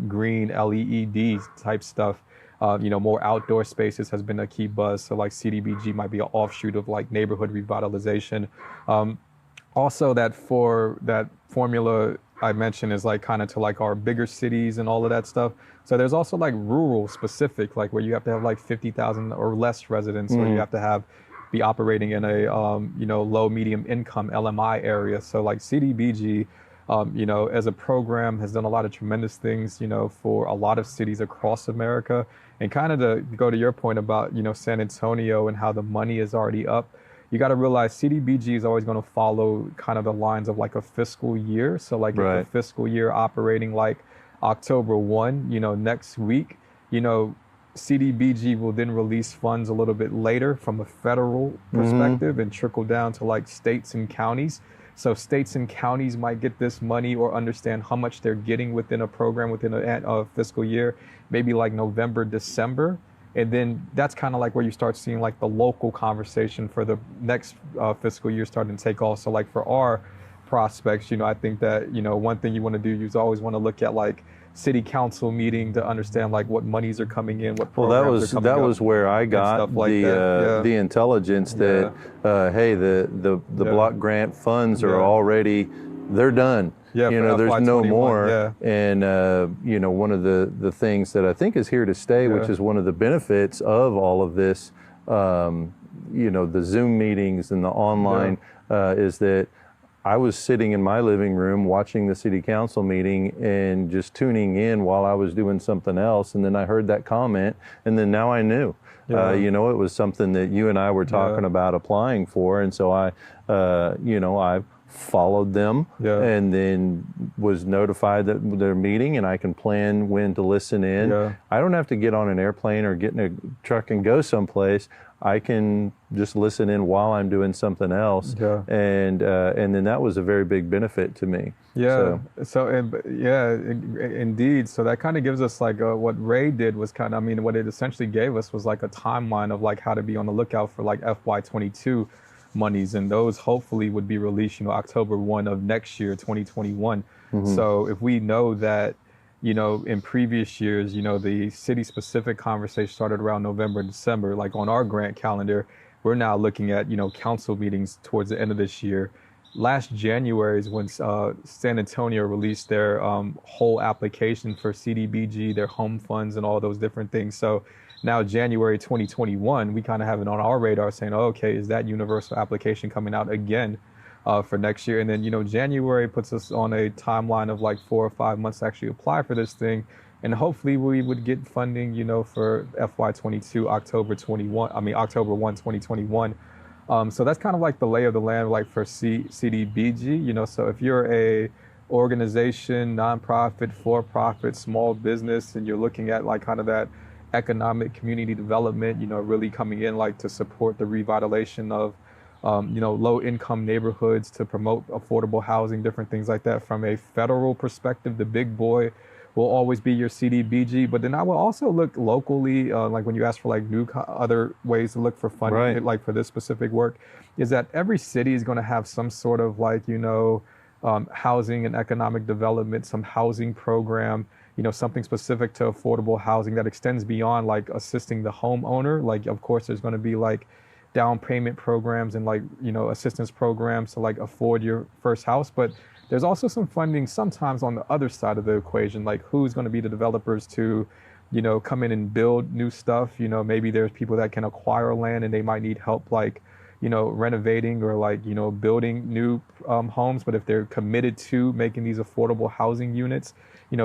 green LED type stuff. More outdoor spaces has been a key buzz. So like CDBG might be an offshoot of like neighborhood revitalization. Also that formula I mentioned is like kind of to like our bigger cities and all of that stuff. So there's also like rural specific, like where you have to have like 50,000 or less residents, or you have to be operating in a low medium income LMI area. So like CDBG, as a program, has done a lot of tremendous things, for a lot of cities across America. And kind of to go to your point about, San Antonio and how the money is already up, you got to realize CDBG is always going to follow kind of the lines of like a fiscal year. So like if the fiscal year operating like October 1, next week, CDBG will then release funds a little bit later from a federal perspective and trickle down to like states and counties. So states and counties might get this money or understand how much they're getting within a program within a fiscal year, maybe like November, December. And then that's kind of like where you start seeing like the local conversation for the next fiscal year starting to take off. So like for our prospects, I think that, one thing you want to do, you always want to look at like city council meeting to understand like what monies are coming in, what programs are coming up. That was where I got like the intelligence that hey, the block grant funds are already, they're done. There's no more. And one of the things that I think is here to stay, which is one of the benefits of all of this, the Zoom meetings and the online, is that I was sitting in my living room watching the city council meeting and just tuning in while I was doing something else. And then I heard that comment, and then now I knew. It was something that you and I were talking about applying for. And so I followed them and then was notified that they're meeting, and I can plan when to listen in. I don't have to get on an airplane or get in a truck and go someplace. I can just listen in while I'm doing something else, and then that was a very big benefit to me. Indeed. So that kind of gives us like what Ray did was kind of, what it essentially gave us was like a timeline of like how to be on the lookout for like FY22 monies, and those hopefully would be released, October 1 of next year, 2021. So if we know that, in previous years, the city-specific conversation started around November, December. Like on our grant calendar, we're now looking at, council meetings towards the end of this year. last January is when San Antonio released their whole application for CDBG, their home funds, and all those different things. So now January 2021, we kind of have it on our radar saying, oh, okay, is that universal application coming out again for next year? And then, January puts us on a timeline of like 4 or 5 months to actually apply for this thing. And hopefully we would get funding, for FY22, October 1, 2021. So that's kind of like the lay of the land, like for CDBG, so if you're a organization, nonprofit, for-profit, small business, and you're looking at like kind of that economic community development, really coming in like to support the revitalization of, low income neighborhoods, to promote affordable housing, different things like that. From a federal perspective, the big boy will always be your CDBG, but then I will also look locally, like when you ask for like other ways to look for funding, Right. like for this specific work, is that every city is going to have some sort of like, housing and economic development, some housing program, something specific to affordable housing that extends beyond like assisting the homeowner. Like, of course, there's going to be like down payment programs and like, assistance programs to like afford your first house, but there's also some funding sometimes on the other side of the equation, like who's going to be the developers to, come in and build new stuff. Maybe there's people that can acquire land and they might need help, like, renovating or like, building new homes. But if they're committed to making these affordable housing units,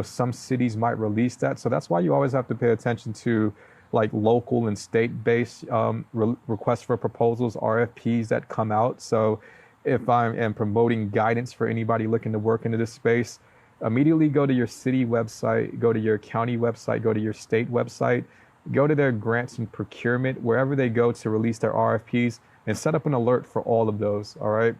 some cities might release that. So that's why you always have to pay attention to like local and state-based requests for proposals, RFPs that come out. So if I am promoting guidance for anybody looking to work into this space, immediately go to your city website, go to your county website, go to your state website, go to their grants and procurement, wherever they go to release their RFPs, and set up an alert for all of those, all right?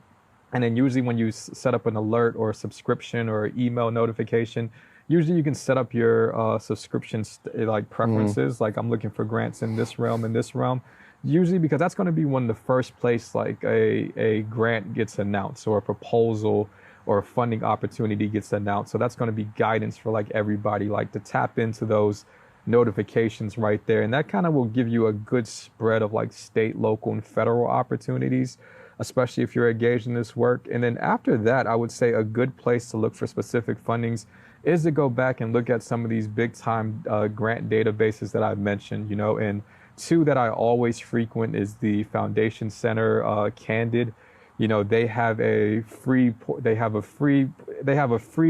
And then usually when you set up an alert or a subscription or email notification, usually you can set up your subscription like preferences, like I'm looking for grants in this realm and this realm. Usually because that's going to be when the first place like a grant gets announced or a proposal or a funding opportunity gets announced. So that's going to be guidance for like everybody, like to tap into those notifications right there. And that kind of will give you a good spread of like state, local, and federal opportunities, especially if you're engaged in this work. And then after that, I would say a good place to look for specific fundings is to go back and look at some of these big time grant databases that I've mentioned, and two that I always frequent is the Foundation Center, Candid. They have a free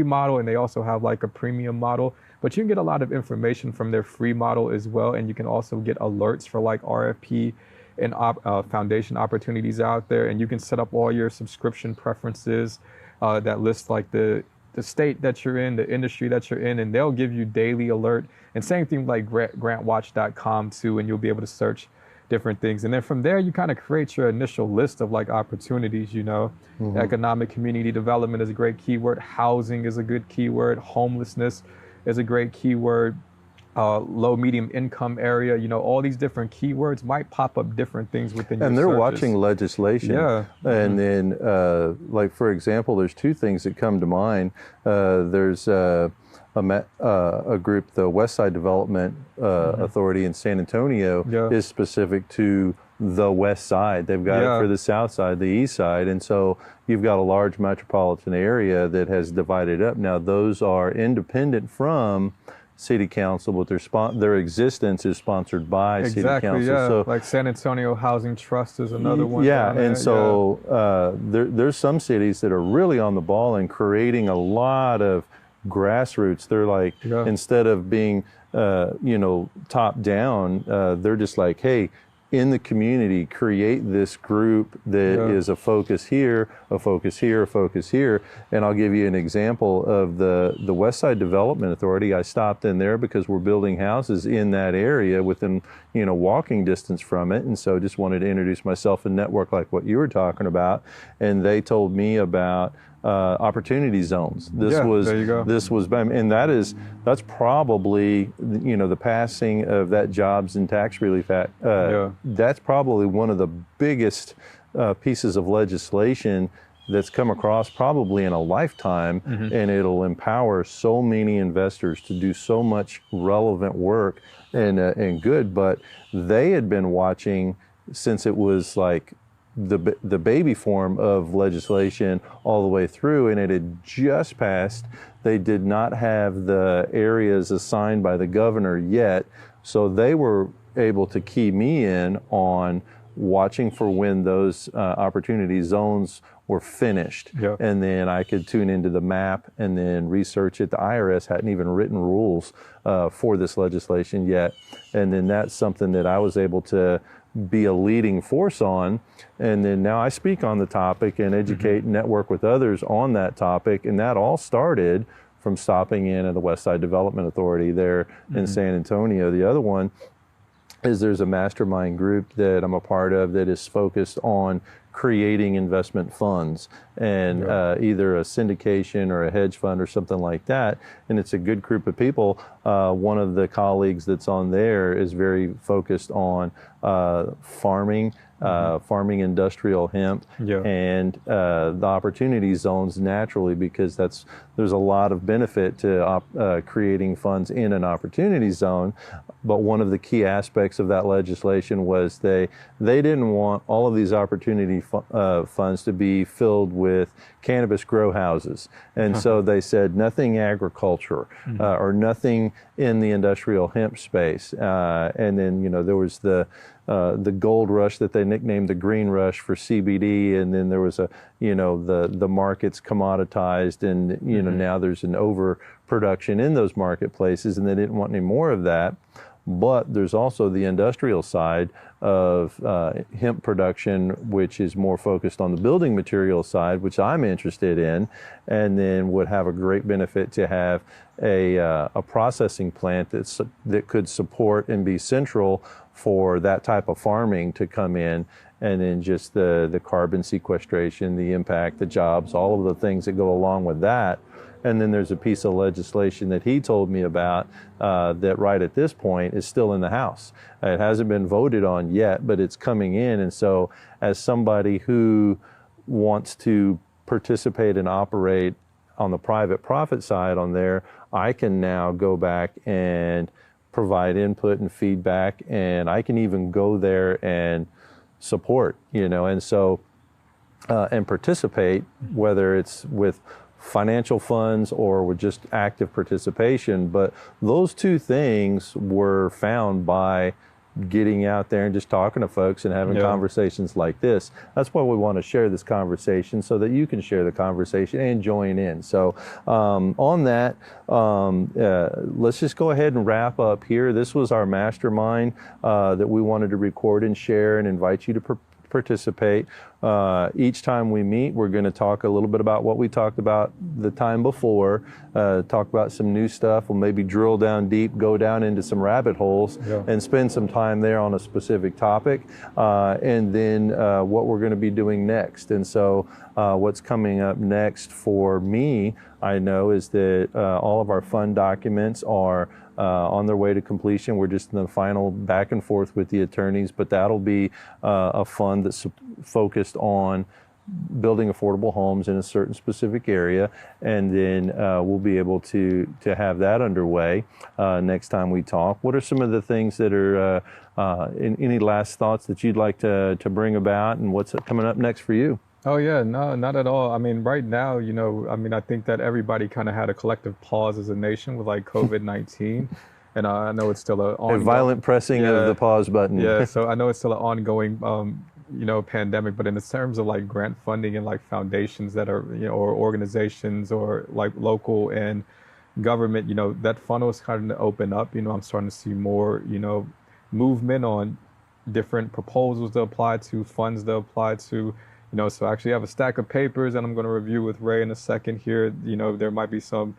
model, and they also have like a premium model, but you can get a lot of information from their free model as well. And you can also get alerts for like RFP and foundation opportunities out there. And you can set up all your subscription preferences that list like the state that you're in, the industry that you're in, and they'll give you daily alert. And same thing like grantwatch.com too, and you'll be able to search different things. And then from there, you kind of create your initial list of like opportunities, Economic community development is a great keyword. Housing is a good keyword. Homelessness is a great keyword. Low, medium income area, all these different keywords might pop up different things within your And they're searches. watching legislation. Yeah. And then, like, for example, there's two things that come to mind. There's a group, the West Side Development Authority in San Antonio, is specific to the West Side. They've got it for the South Side, the East Side. And so you've got a large metropolitan area that has divided up. Now, those are independent from City Council, but their existence is sponsored by City Council. Yeah. So, like San Antonio Housing Trust is another one. Yeah, and so there's some cities that are really on the ball and creating a lot of grassroots. They're like, instead of being, top down, they're just like, hey, in the community, create this group that is a focus here, a focus here, a focus here. And I'll give you an example of the West Side Development Authority. I stopped in there because we're building houses in that area within, walking distance from it. And so just wanted to introduce myself and network like what you were talking about. And they told me about opportunity zones. There you go. And that's probably, the passing of that Jobs and Tax Relief Act. That's probably one of the biggest pieces of legislation that's come across probably in a lifetime, and it'll empower so many investors to do so much relevant work and good. But they had been watching since it was like the baby form of legislation all the way through, and it had just passed. They did not have the areas assigned by the governor yet, so they were able to key me in on watching for when those opportunity zones were finished. Yeah. And then I could tune into the map and then research it. The IRS hadn't even written rules for this legislation yet. And then that's something that I was able to be a leading force on. And then now I speak on the topic and educate and network with others on that topic. And that all started from stopping in at the West Side Development Authority there in San Antonio. The other one is there's a mastermind group that I'm a part of that is focused on creating investment funds and either a syndication or a hedge fund or something like that. And it's a good group of people. One of the colleagues that's on there is very focused on farming, farming industrial hemp, and the opportunity zones naturally, because there's a lot of benefit to creating funds in an opportunity zone. But one of the key aspects of that legislation was they didn't want all of these opportunity funds to be filled with cannabis grow houses. And so they said nothing agriculture or nothing in the industrial hemp space. And then, there was the gold rush that they nicknamed the green rush for CBD. And then there was the markets commoditized, and, now there's an overproduction in those marketplaces, and they didn't want any more of that. But there's also the industrial side of hemp production, which is more focused on the building material side, which I'm interested in, and then would have a great benefit to have a processing plant that could support and be central for that type of farming to come in. And then just the carbon sequestration, the impact, the jobs, all of the things that go along with that. And then there's a piece of legislation that he told me about that right at this point is still in the House. It hasn't been voted on yet, but it's coming in. And so as somebody who wants to participate and operate on the private profit side on there, I can now go back and provide input and feedback, and I can even go there and support, and so, and participate, whether it's with financial funds or with just active participation. But those two things were found by getting out there and just talking to folks and having conversations like this. That's why we want to share this conversation, so that you can share the conversation and join in. So on that, let's just go ahead and wrap up here. This was our mastermind that we wanted to record and share and invite you to participate. Each time we meet, we're going to talk a little bit about what we talked about the time before, talk about some new stuff. We'll maybe drill down deep, go down into some rabbit holes, and spend some time there on a specific topic, and then what we're going to be doing next. And so what's coming up next for me, I know, is that all of our fund documents are on their way to completion. We're just in the final back and forth with the attorneys, but that'll be a fund that's focused on building affordable homes in a certain specific area, and then we'll be able to have that underway next time we talk. What are some of the things that are any last thoughts that you'd like to bring about, and what's coming up next for you? Oh yeah, no, not at all. I mean, right now, I think that everybody kind of had a collective pause as a nation with like COVID-19, and I know it's still a violent pressing of the pause button. Yeah, so I know it's still an ongoing, pandemic. But in the terms of like grant funding and like foundations that are, or organizations or like local and government, that funnel is starting to open up. I'm starting to see more, movement on different proposals to apply to, funds to apply to. So I actually have a stack of papers that I'm going to review with Ray in a second here. There might be some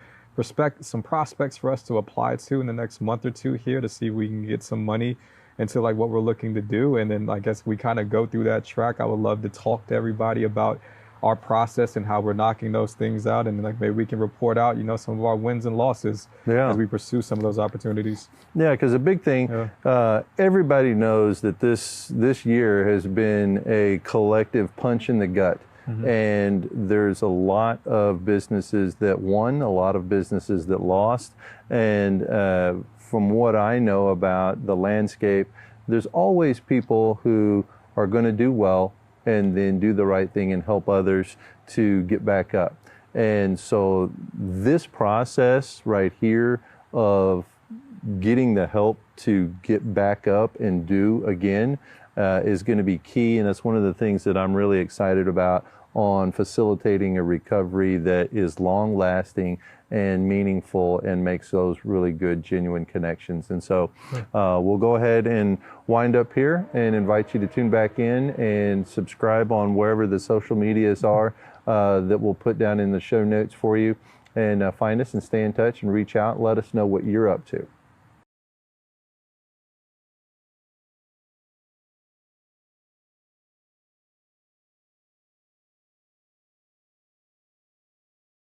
prospects for us to apply to in the next month or two here to see if we can get some money into like what we're looking to do. And then I guess we kind of go through that track. I would love to talk to everybody about our process and how we're knocking those things out. And like maybe we can report out, some of our wins and losses as we pursue some of those opportunities. Yeah, because a big thing, everybody knows that this year has been a collective punch in the gut. And there's a lot of businesses that won, a lot of businesses that lost. And from what I know about the landscape, there's always people who are going to do well and then do the right thing and help others to get back up. And so this process right here of getting the help to get back up and do again is going to be key. And that's one of the things that I'm really excited about on facilitating a recovery that is long lasting and meaningful and makes those really good, genuine connections. And so we'll go ahead and wind up here and invite you to tune back in and subscribe on wherever the social medias are that we'll put down in the show notes for you. And find us and stay in touch and reach out. Let us know what you're up to.